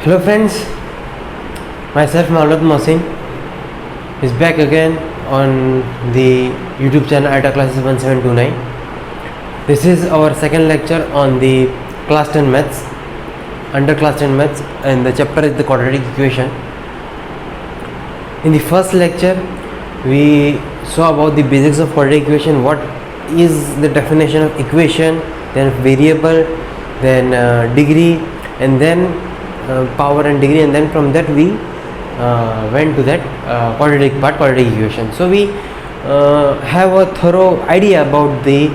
Hello friends, myself Maulad Mohsin is back again on the YouTube channel ITA Classes 1729. This is our second lecture on the class 10 maths, under class 10 maths, and the chapter is the quadratic equation. In the first lecture we saw about the basics of quadratic equation, what is the definition of equation, then variable, then degree, and then power and degree, and then from that we went to that quadratic equation. So we have a thorough idea about the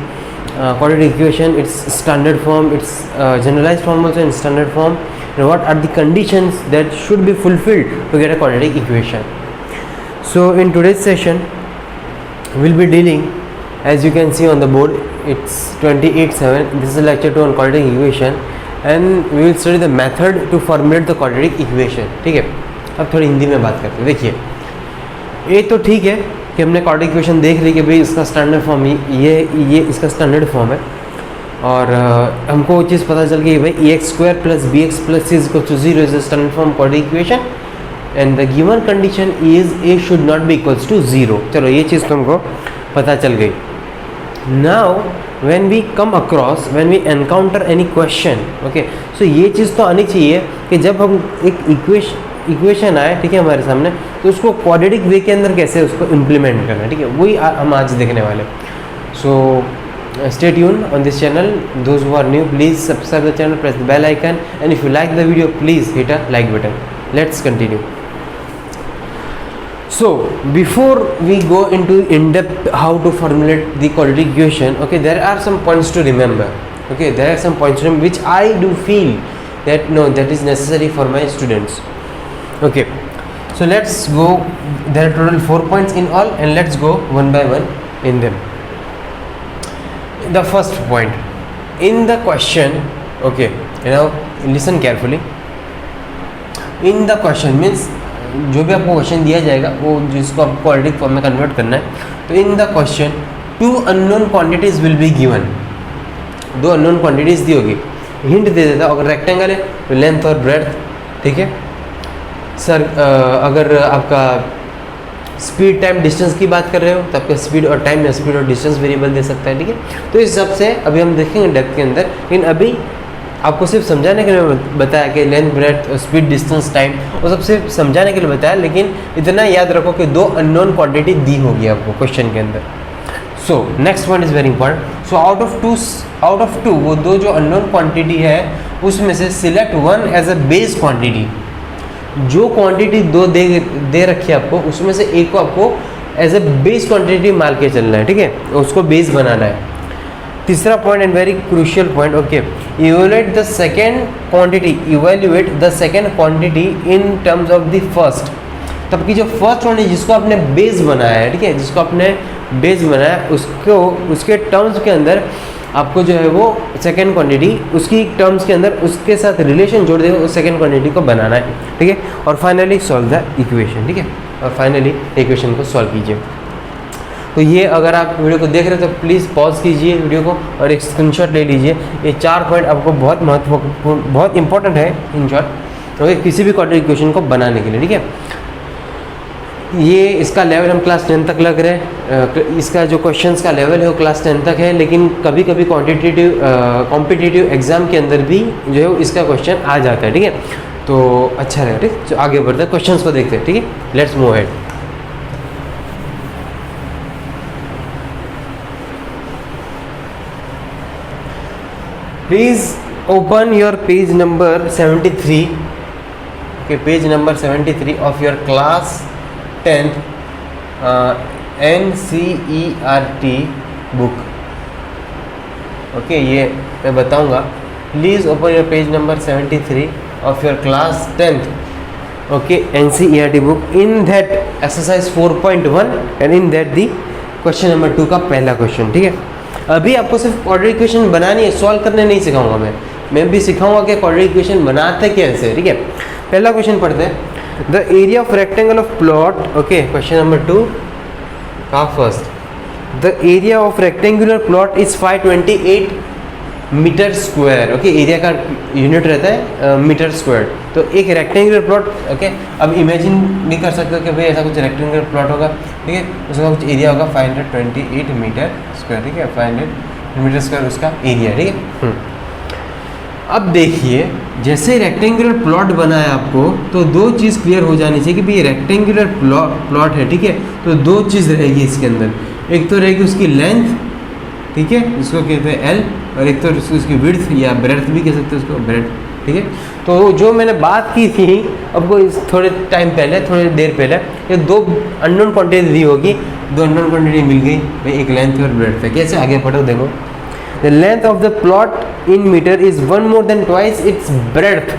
quadratic equation, its standard form, its generalized form also in standard form, and what are the conditions that should be fulfilled to get a quadratic equation. So in today's session we'll be dealing, as you can see on the board, it's 28/7. This is lecture 2 on quadratic equation, and we will study the method to formulate the quadratic equation. ठीक है, अब थोड़ी हिंदी में बात करते हैं. देखिए, ये तो ठीक है कि हमने quadratic equation देख ली कि भाई इसका स्टैंडर्ड फॉर्म ये इसका स्टैंडर्ड फॉर्म है, और हमको वो चीज़ पता चल गई भाई ax² + bx + c = 0 is the standard form quadratic equation and the given condition is a should not be equals to 0. चलो ये चीज़ तुमको पता चल गई. Now when we encounter any question, okay, so ये चीज़ तो आनी चाहिए कि जब हम एक इक्वेशन आए, ठीक है, हमारे सामने, तो उसको क्वाड्रेटिक वे के अंदर कैसे उसको इम्प्लीमेंट करना है, ठीक है, वही हम आज देखने वाले. सो stay tuned on this channel. Those who are new, please subscribe the channel, press the bell icon, and if you like the video, please hit a like button. Let's continue. So before we go into in-depth how to formulate the quadratic equation, okay, there are some points to remember. Okay, there are some points to remember which I do feel that no, that is necessary for my students. Okay, so let's go. There are total 4 points in all, and let's go one by one in them. The first point in the question, okay, now listen carefully. In the question means जो भी आपको question दिया जाएगा वो जिसको आपको quadratic form में convert करना है. तो in the question 2 unknown quantities will be given. 2 unknown quantities दी होगी. हिंट दे देता हूँ, अगर रेक्टेंगल है तो लेंथ और ब्रेड्थ, ठीक है सर. अगर आपका स्पीड टाइम डिस्टेंस की बात कर रहे हो तो आपका स्पीड और टाइम या स्पीड और डिस्टेंस वेरिएबल दे सकता है, ठीक है. तो इस हिसाब से अभी हम देखेंगे डेप्थ के अंदर, लेकिन अभी आपको सिर्फ समझाने के लिए बताया कि length, breadth, speed, distance, time, वो सब सिर्फ समझाने के लिए बताया. लेकिन इतना याद रखो कि 2 अननोन क्वांटिटी दी होगी आपको क्वेश्चन के अंदर. So next point is very important. So out of two वो 2 जो अननोन क्वांटिटी है उसमें से select 1 as a base quantity. जो क्वांटिटी 2 दे रखी है आपको, उसमें से एक को आपको एज अ बेस क्वांटिटी मान के चलना है, ठीक है, उसको बेस बनाना है. तीसरा point and very crucial point, okay, evaluate the second quantity in terms of the first. तब की जो फर्स्ट क्वांटिटी जिसको आपने बेस बनाया है, ठीक है, जिसको आपने बेस बनाया उसको उसके टर्म्स के अंदर आपको जो है वो सेकेंड क्वांटिटी उसकी टर्म्स के अंदर उसके साथ रिलेशन जोड़ देगा, उस सेकेंड क्वांटिटी को बनाना है, ठीक है. और फाइनली सॉल्व द इक्वेशन, ठीक है, और फाइनली इक्वेशन को सॉल्व कीजिए. तो ये अगर आप वीडियो को देख रहे हो तो प्लीज़ पॉज कीजिए वीडियो को और एक स्क्रीनशॉट ले लीजिए. ये 4 पॉइंट आपको बहुत महत्वपूर्ण, बहुत इंपॉर्टेंट है इन शॉर्ट, तो किसी भी क्वाड्रेटिक इक्वेशन को बनाने के लिए, ठीक है. ये इसका लेवल हम क्लास 10 तक लग रहे हैं. इसका जो क्वेश्चंस का लेवल है वो क्लास 10 तक है, लेकिन कभी कभी कॉम्पिटिटिव एग्जाम के अंदर भी जो है इसका क्वेश्चन आ जाता है, ठीक है. तो अच्छा रहेगा, ठीक. तो आगे बढ़ते हैं, क्वेश्चन को देखते हैं, ठीक है. Let's move ahead. Please open your page number 73. Okay, page number 73 of your class 10th NCERT book. Okay, ये मैं बताऊंगा. Please open your page number 73 of your class 10th. Okay, NCERT book. In that exercise 4.1 and in that the question number 2 का पहला question, ठीक है. अभी आपको सिर्फ क्वाड्रेटिक इक्वेशन बनानी है, सॉल्व करने नहीं सिखाऊंगा मैं भी सिखाऊंगा कि क्वाड्रेटिक इक्वेशन बनाते कैसे, ठीक है. पहला क्वेश्चन पढ़ते हैं. The area of rectangle of plot, okay, question number 2 का first. The area of rectangular plot is 528 metre square. Okay, area का यूनिट रहता है मीटर स्क्वायर। तो एक रेक्टेंगुलर प्लॉट, ओके, अब इमेजिन भी कर सकते हो कि भाई ऐसा कुछ रेक्टेंगुलर प्लॉट होगा, ठीक है, उसका कुछ एरिया होगा 528 मीटर स्क्वायर, ठीक है, 500 मीटर स्क्वायर उसका एरिया, ठीक है। अब देखिए, जैसे रेक्टेंगुलर प्लॉट बना है आपको, तो दो चीज़ क्लियर हो जानी चाहिए कि भाई रेक्टेंगुलर प्लॉट है, ठीक है, तो दो चीज़ रहेगी इसके अंदर। एक तो रहेगी उसकी लेंथ, ठीक है, इसको कहते हैं एल, और एक तो उसकी विड्थ या ब्रेड्थ भी कह सकते हैं उसको, ब्रेड्थ, ठीक है। तो जो मैंने बात की थी अब इस थोड़े टाइम पहले, थोड़ी देर पहले, ये दो अननोन क्वांटिटी दी होगी, दो अननोन क्वांटिटी मिल गई भाई, एक लेंथ और ब्रेड्थ है। कैसे, आगे पढ़ो, देखो, the length of the plot in metre is 1 more than twice its breadth।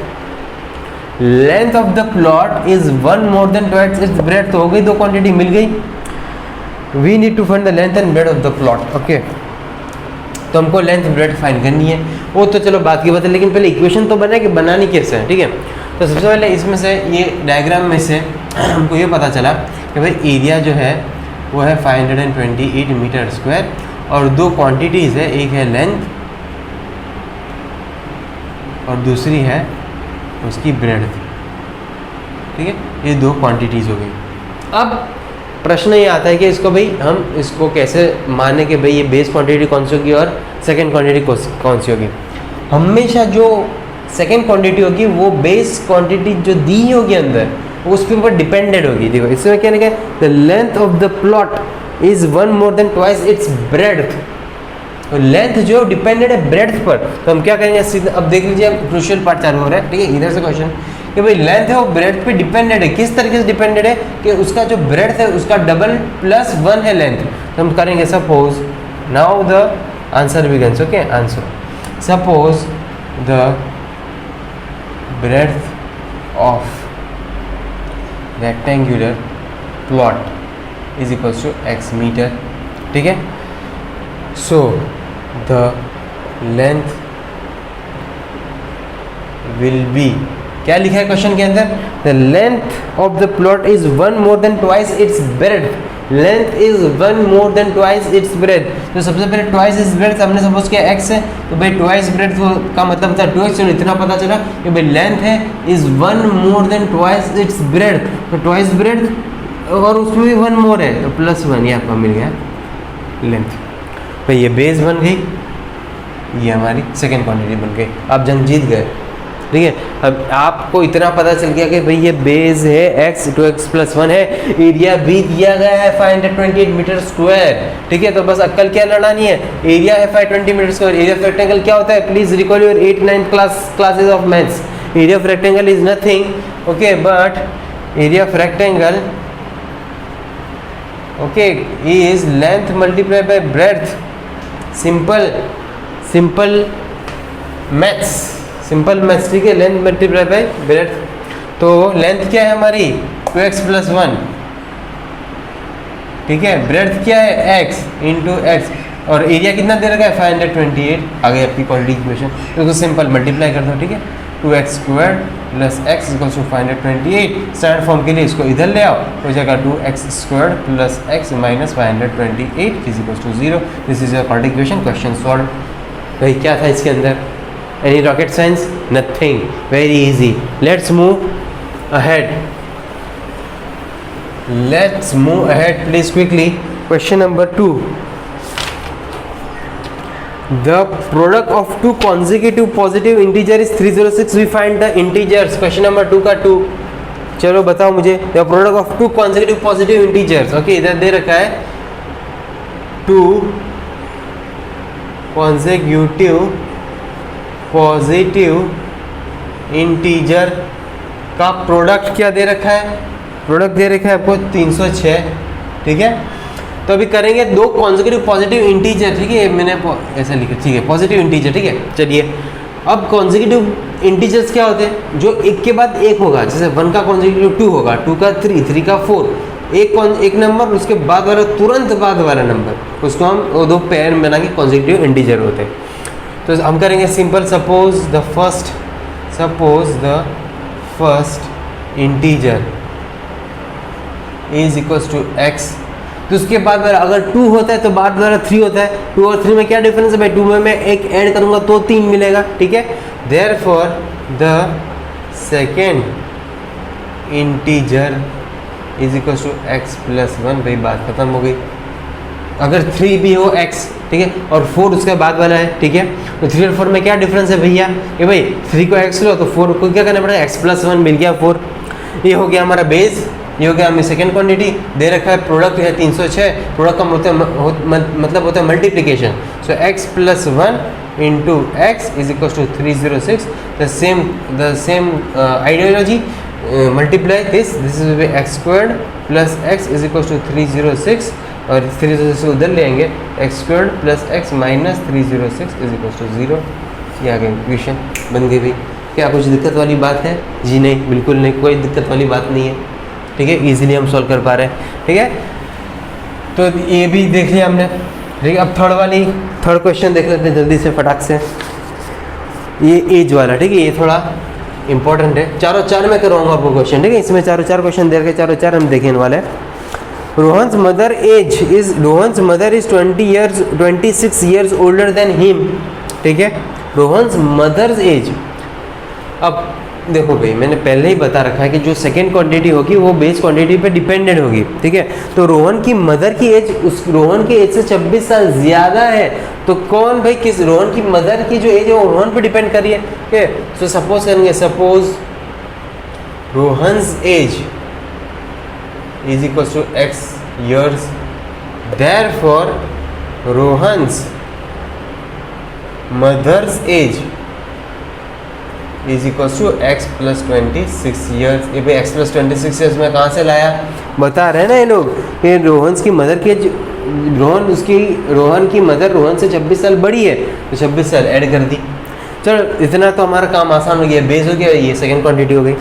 Length of the plot is 1 more than twice its breadth। तो हो गई, दो क्वांटिटी मिल गई। We need to find the length and breadth of the plot. Okay, तो हमको length breadth find करनी है, वो तो चलो बात की बात है, लेकिन पहले इक्वेशन तो बना कि बनानी कैसे है, ठीक है। तो सबसे पहले इसमें से ये डायग्राम में से हमको ये पता चला कि भाई एरिया जो है वो है 528 मीटर स्क्वायर, और दो क्वांटिटीज़ है, एक है लेंथ और दूसरी है उसकी ब्रेड्थ, ठीक है, ये दो क्वांटिटीज़ हो गई। अब प्रश्न ये आता है कि इसको भाई हम इसको कैसे माने कि भाई ये बेस क्वांटिटी कौन सी होगी और सेकंड क्वांटिटी कौन सी होगी। हमेशा जो सेकंड क्वांटिटी होगी वो बेस क्वांटिटी जो दी होगी अंदर, वो उसके ऊपर डिपेंडेड होगी। देखो इसमें क्या लिखा है, the length of the plot is 1 more than twice its breadth। तो लेंथ जो डिपेंडेड है ब्रेड्थ पर, तो हम क्या करेंगे सीधा, अब देख लीजिए अब क्रूशियल पार्ट चालू हो रहा है, ठीक है। इधर से क्वेश्चन कि भाई लेंथ है वो ब्रेड्थ पे डिपेंडेड है, किस तरीके से डिपेंडेड है कि उसका जो ब्रेड्थ है उसका डबल प्लस 1 है लेंथ। तो हम करेंगे suppose, now the answer begins, okay, answer suppose the breadth of rectangular plot is equals to x metre, ठीक है। So the length will be, क्या लिखा है क्वेश्चन के अंदर, the length of the plot is 1 more than twice its breadth। Length is 1 more than twice its breadth। तो सबसे पहले twice its breadth हमने सपोज किया x है, तो भाई twice breadth का मतलब था 2x, तो इतना पता चला कि भाई लेंथ है is 1 more than twice its breadth। तो twice breadth और उसमें भी 1 more है, तो +1 ये आपको मिल गया लेंथ। भाई ये बेस बन गई, ये हमारी सेकेंड क्वांटिटी बन गई, आप जंग जीत गए, ठीक है। अब आपको इतना पता चल गया कि भाई ये बेस है x, 2x + 1 है, एरिया भी दिया गया है 528 मीटर स्क्वायर, ठीक है। तो बस अक्कल क्या लड़ानी है, एरिया है 520 metre square. Area of rectangle क्या होता है, please recall your 8-9 classes of maths. Area of rectangle is nothing, okay, but area of rectangle, okay, is length multiply by breadth. Simple maths, ठीक है, लेंथ मल्टीप्लाई बाय ब्रेड्थ। तो length क्या है हमारी 2x + 1, ठीक है, ब्रेड्थ क्या है x × x, और एरिया कितना दे रखा है 528। आगे आपकी क्वांटिटी इक्वेशन, तो उसको सिंपल मल्टीप्लाई कर दो, ठीक है, 2x² + x = 528। स्टैंडर्ड फॉर्म के लिए इसको इधर ले आओ, हो जाएगा 2x² + x - 528 = 0। This is your quantity equation, question solve. भाई क्या था इसके अंदर, any rocket science, nothing, very easy. Let's move ahead please quickly. Question number 2, the product of two consecutive positive integer is 306। we find the integers। Question number 2 का 2, चलो बताओ मुझे, the product of two consecutive positive integers, okay, इधर दे रखा है 2 consecutive positive integer का product क्या दे रखा है, प्रोडक्ट दे रखा है आपको 306, ठीक है। तो अभी करेंगे दो कॉन्सेक्यूटिव पॉजिटिव इंटीजर, ठीक है, मैंने ऐसा लिखा, ठीक है, पॉजिटिव इंटीजर, ठीक है। चलिए अब कॉन्सेक्यूटिव इंटीजर्स क्या होते हैं, जो एक के बाद एक होगा, जैसे 1 का कॉन्सेक्यूटिव 2 होगा, 2 का 3, 3 का 4, एक नंबर उसके बाद वाला तुरंत बाद वाला नंबर, उसको हम दो पेयर बना के कॉन्सेक्यूटिव इंटीजर होते हैं। तो हम करेंगे simple, suppose the first integer is equals to x। तो उसके बाद अगर 2 होता है तो बाद वाला 3 होता है। 2 और 3 में क्या डिफरेंस है भाई, 2 में मैं एक ऐड करूंगा तो 3 मिलेगा, ठीक है। Therefore the second integer is equal to x plus 1, भाई बात खत्म हो गई। अगर 3 भी हो x, ठीक है, और 4 उसके बाद वाला है, ठीक है, तो 3 और 4 में क्या डिफरेंस है भैया, ये भाई 3 को x लो तो 4 को क्या करना पड़ेगा, x प्लस 1 मिल गया 4। ये हो गया हमारा बेस, ये हो गया हमें सेकेंड क्वांटिटी दे रखा है, प्रोडक्ट है 306, प्रोडक्ट का मतलब होता है multiplication. So x plus 1 into x is equal to 306, the same ideology, multiply this is x squared plus x is equal to 306, और 306 उधर ले आएंगे, x squared plus x minus 306 is equal to 0। ये आ गया इक्वेशन, बन गई भाई। क्या कुछ दिक्कत वाली बात है? जी नहीं, बिल्कुल नहीं, कोई दिक्कत वाली बात नहीं है, ठीक है, इजीली हम सॉल्व कर पा रहे हैं, ठीक है। तो ये भी देख लिया हमने, ठीक है। अब थर्ड क्वेश्चन देख लेते हैं जल्दी से फटाक से। ये एज वाला, ठीक है, ये थोड़ा इंपॉर्टेंट है। चारों चार मैं करवाऊंगा आपको क्वेश्चन, ठीक है। इसमें चारों चार क्वेश्चन दे रखे, चारों चार हम देखने वाले हैं। Rohan's mother is 26 years older than him, ठीक है। रोहन्स मदर्स एज, अब देखो भाई मैंने पहले ही बता रखा है कि जो सेकेंड क्वांटिटी होगी वो बेस क्वांटिटी पे डिपेंडेंट होगी, ठीक है। तो रोहन की मदर की एज रोहन की एज से 26 साल ज़्यादा है, तो कौन भाई किस रोहन की मदर की जो एज है वो रोहन पे डिपेंड कर रही है, ठीक है। सो सपोज करेंगे, suppose Rohan's age is equal to x years, therefore Rohan's mother's age is equal to x plus 26 years. ये भाई एक्स प्लस 26 ईयर्स में कहाँ से लाया, बता रहे हैं ना ये लोग कि रोहन की मदर की रोहन की मदर रोहन से 26 साल बड़ी है, तो 26 साल ऐड कर दी। चलो इतना तो हमारा काम आसान हो गया, बेस हो गया, ये सेकेंड क्वांटिटी हो गई,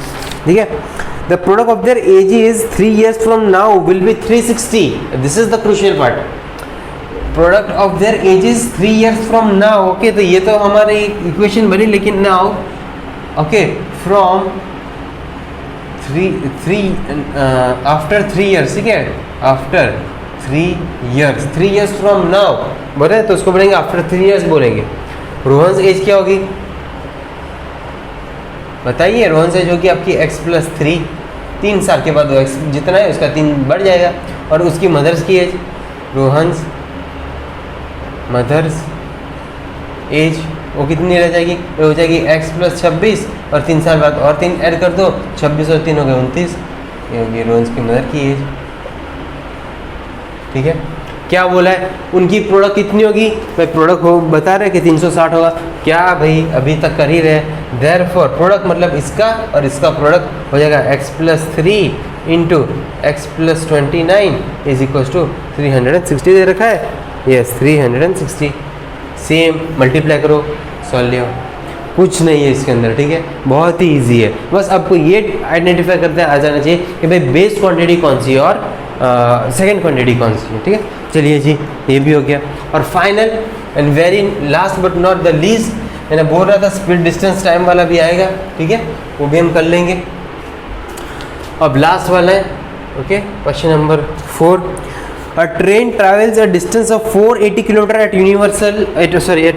ठीक है। The product of their age is 3 years from now will be 360, this is the crucial part. Product of their age is 3 years from now, okay. तो ये तो हमारी इक्वेशन बनी, लेकिन now okay from 3 after 3 years, ठीक है, after 3 years, 3 years from now बोले तो उसको बोलेंगे आफ्टर 3 years बोलेंगे। रोहन्स एज क्या होगी बताइए, रोहन्स एज होगी आपकी x प्लस 3 साल के बाद वो x जितना है उसका 3 बढ़ जाएगा, और उसकी मदर्स की एज, रोहन्स मदर्स एज वो कितनी रह जाएगी, वो हो जाएगी x प्लस 26, और 3 साल बाद और 3 ऐड कर दो, 26 और 3 हो गए 29, ये होगी रोहन्स की मदर की एज, ठीक है। क्या बोला है, उनकी प्रोडक्ट कितनी होगी भाई, प्रोडक्ट हो बता रहे कि 360 होगा, क्या भाई अभी तक कर ही रहे। देयरफॉर प्रोडक्ट मतलब इसका और इसका प्रोडक्ट हो जाएगा x plus 3 into x plus 29 is equal to 360 दे रखा है, यस 360, सेम मल्टीप्लाई करो, सॉल्व लियो, कुछ नहीं है इसके अंदर, ठीक है, बहुत ही इजी है। बस आपको ये आइडेंटिफाई करते आ जाना चाहिए कि भाई बेस क्वांटिटी कौन सी है और सेकेंड क्वांटिटी कौन सी है, ठीक है। चलिए जी, ये भी हो गया। और final and very last but not the least, मैंने बोल रहा था स्पीड डिस्टेंस टाइम वाला भी आएगा, ठीक है, वो भी हम कर लेंगे। अब लास्ट वाला है, okay, question number 4। A train travels a distance of 480 kilometre eight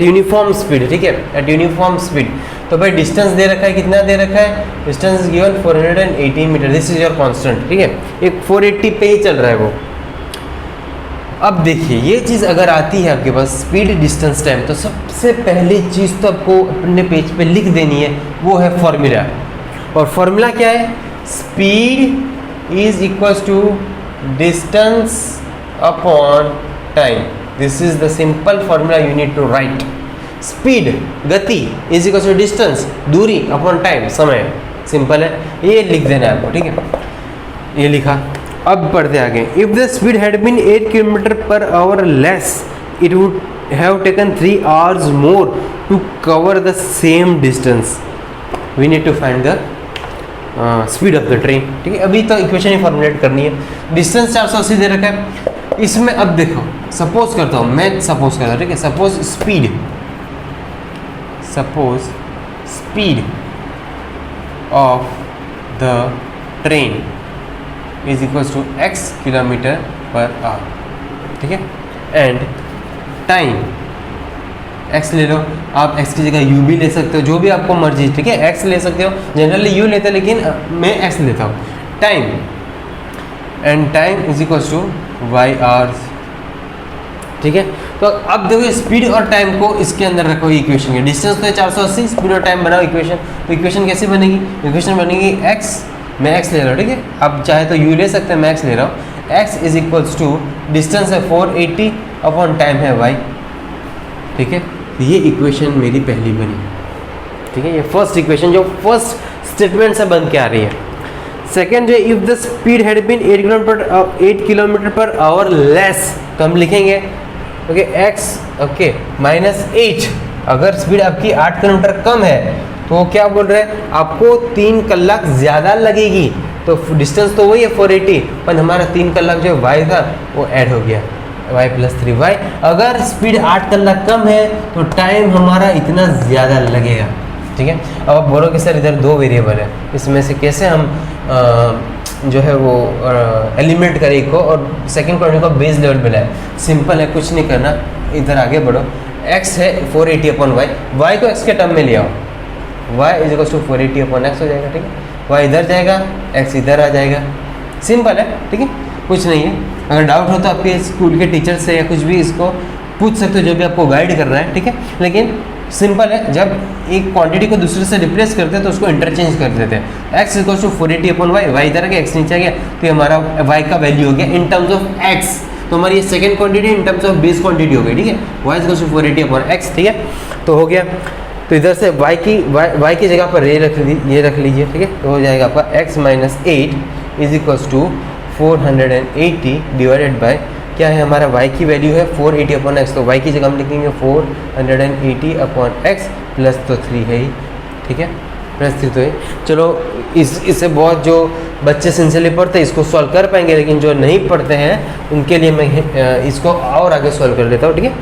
uniform speed, ठीक है, एट यूनिफॉर्म स्पीड। तो भाई डिस्टेंस दे रखा है, कितना दे रखा है, distance is given 480 metre, this is your constant, ठीक है, एक 480 पे ही चल रहा है वो। अब देखिए ये चीज़ अगर आती है आपके पास स्पीड डिस्टेंस टाइम, तो सबसे पहली चीज़ तो आपको अपने पेज पे लिख देनी है, वो है फॉर्मूला। और फॉर्मूला क्या है, speed is equals to distance upon time, this is the simple formula you need to write. Speed गति इज इक्वल्स टू डिस्टेंस दूरी अपॉन टाइम समय, सिंपल है, ये लिख देना है आपको, ठीक है, ये लिखा। अब पढ़ते आगे, if the speed had been 8 kilometre per hour less it would have taken 3 hours more to cover the same distance, we need to find the speed of the train, ठीक है। अभी तो इक्वेशन ही फॉर्मुलेट करनी है। Distance 480 दे रखा है, इसमें अब देखो सपोज करता हूँ मैं, सपोज करता हूँ, ठीक है, suppose speed of the train is equals to x kilometre per hour, ठीक है। एंड टाइम x ले लो, आप x की जगह u भी ले सकते हो, जो भी आपको मर्जी, ठीक है। x ले सकते हो, जनरली u लेते हैं लेकिन मैं x लेता हूँ। Time and time is equals to Y hours, ठीक है। तो अब देखो स्पीड और टाइम को इसके अंदर रखो इक्वेशन के, डिस्टेंस तो है 480, स्पीड और टाइम बनाओ इक्वेशन। तो इक्वेशन कैसे बनेगी? इक्वेशन बनेगी x, मैं x ले रहा हूँ, ठीक है। अब चाहे तो u ले सकते हैं, मैं x ले रहा हूँ। x is equals to distance है 480 अपॉन टाइम है y, ठीक है। ये इक्वेशन मेरी पहली बनी, ठीक है। ये फर्स्ट इक्वेशन जो फर्स्ट स्टेटमेंट से बन के आ रही है। सेकेंड जो if the speed had been 8 kilometre per hour less, तो हम लिखेंगे ओके x ओके -8, अगर स्पीड आपकी 8 किलोमीटर कम है तो क्या बोल रहे हैं, आपको 3 कलाक ज़्यादा लगेगी। तो डिस्टेंस तो वही है 480, पर हमारा 3 कलाक जो y था वो ऐड हो गया, y + 3y। अगर स्पीड 8 कलाक कम है तो टाइम हमारा इतना ज़्यादा लगेगा, ठीक है। अब आप बोलोगे सर इधर 2 वेरिएबल है, इसमें से कैसे हम जो है वो एलिमिनेट करें एक को और सेकंड क्वाड्रेंट को बेस लेवल पे लाए? सिंपल है, कुछ नहीं करना, इधर आगे बढ़ो। x है 480 अपॉन y, y को x के टर्म में ले आओ, y is equal to 480 upon x हो जाएगा, ठीक है। y इधर जाएगा, x इधर आ जाएगा, सिंपल है, ठीक है, कुछ नहीं है। अगर डाउट हो तो आपके स्कूल के टीचर से या कुछ भी इसको पूछ सकते हो, जो भी आपको गाइड कर रहा है, ठीक है। लेकिन सिंपल है, जब एक क्वांटिटी को दूसरे से रिप्लेस करते हैं तो उसको इंटरचेंज कर देते हैं। x equal to 480 upon Y, Y इधर आ गया, x नीचे आ गया, तो ये हमारा y का वैल्यू हो गया इन टर्म्स ऑफ x। तो हमारी ये second quantity in terms of base quantity हो गई, ठीक है। y equal to 480 upon x, ठीक है, तो हो गया। तो इधर से y की जगह पर ये रख लीजिए, ठीक है। तो हो जाएगा आपका x - 8 is equal to 480 divided by क्या है, हमारा y की वैल्यू है 480 अपॉन x, तो y की जगह हम लिखेंगे 480 अपॉन x प्लस तो 3 है ही, ठीक है, प्लस 3 तो है। चलो इससे बहुत जो बच्चे सिंसियरली पढ़ते हैं इसको सॉल्व कर पाएंगे, लेकिन जो नहीं पढ़ते हैं उनके लिए मैं इसको और आगे सॉल्व कर लेता हूँ, ठीक है।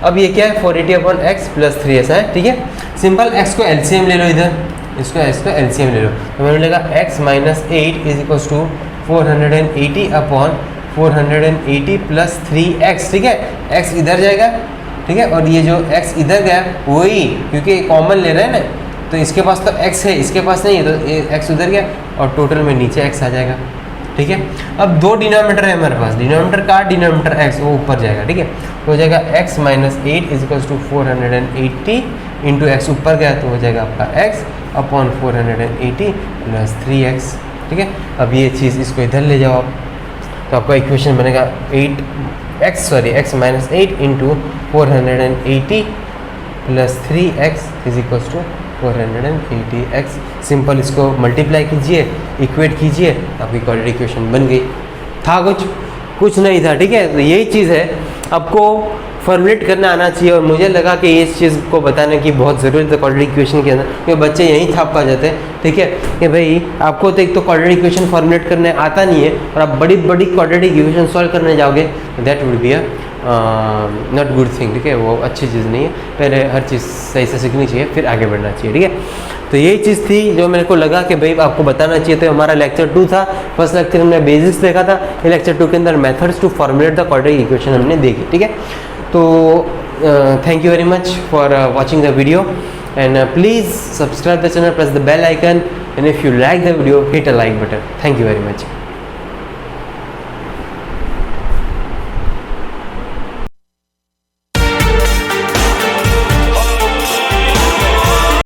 अब ये क्या है 480 अपॉन x प्लस 3 ऐसा है, ठीक है। सिंपल x को LCM ले लो, इधर इसको LCM ले लो, तो मैंने लेगा x - 8 is equal to 480 upon 480 plus 3x, ठीक है। x इधर जाएगा, ठीक है, और ये जो x इधर गया वही, क्योंकि कॉमन ले रहे हैं ना, तो इसके पास तो x है, इसके पास नहीं है, तो ये x उधर गया और टोटल में नीचे x आ जाएगा, ठीक है। अब 2 डिनोमिनेटर है हमारे पास, डिनोमिनेटर का डिनोमिनेटर x वो ऊपर जाएगा, ठीक है। तो हो जाएगा x - 8 is equal to 480 into x ऊपर गया तो हो जाएगा आपका x अपॉन 480 प्लस 3x, ठीक है। अब ये चीज़ इसको इधर ले जाओ आप, तो आपका इक्वेशन बनेगा x - 8 into 480 plus 3x is equal to 480x। Simple इसको मल्टीप्लाई कीजिए, इक्वेट कीजिए, आपकी क्वाड्रेटिक इक्वेशन बन गई। था कुछ नहीं था, ठीक है। तो यही चीज़ है, आपको फॉर्मुलेट करना आना चाहिए, और मुझे लगा कि इस चीज़ को बताने की बहुत ज़रूरत है क्वाड्रेटिक इक्वेशन के अंदर, क्योंकि बच्चे यहीं थाप पा जाते हैं, ठीक है, कि भाई आपको तो एक तो क्वाड्रेटिक इक्वेशन फॉर्मुलेट करने आता नहीं है, और आप बड़ी बड़ी क्वाड्रेटिक इक्वेशन सॉल्व करने जाओगे, that would be a not good thing, ठीक है, वो अच्छी चीज़ नहीं है। पहले हर चीज़ सही से सीखनी चाहिए, फिर आगे बढ़ना चाहिए, ठीक है। तो यही चीज़ थी जो मेरे को लगा कि भाई आपको बताना चाहिए। तो हमारा लेक्चर 2 था, फर्स्ट लेक्चर हमने बेसिक्स देखा था, ये लेक्चर 2 के अंदर methods to formulate the quadratic equation हमने देखी, ठीक है। तो thank you very much for watching the video, and please subscribe the channel, press the bell icon, and if you like the video hit a like button. Thank you very much.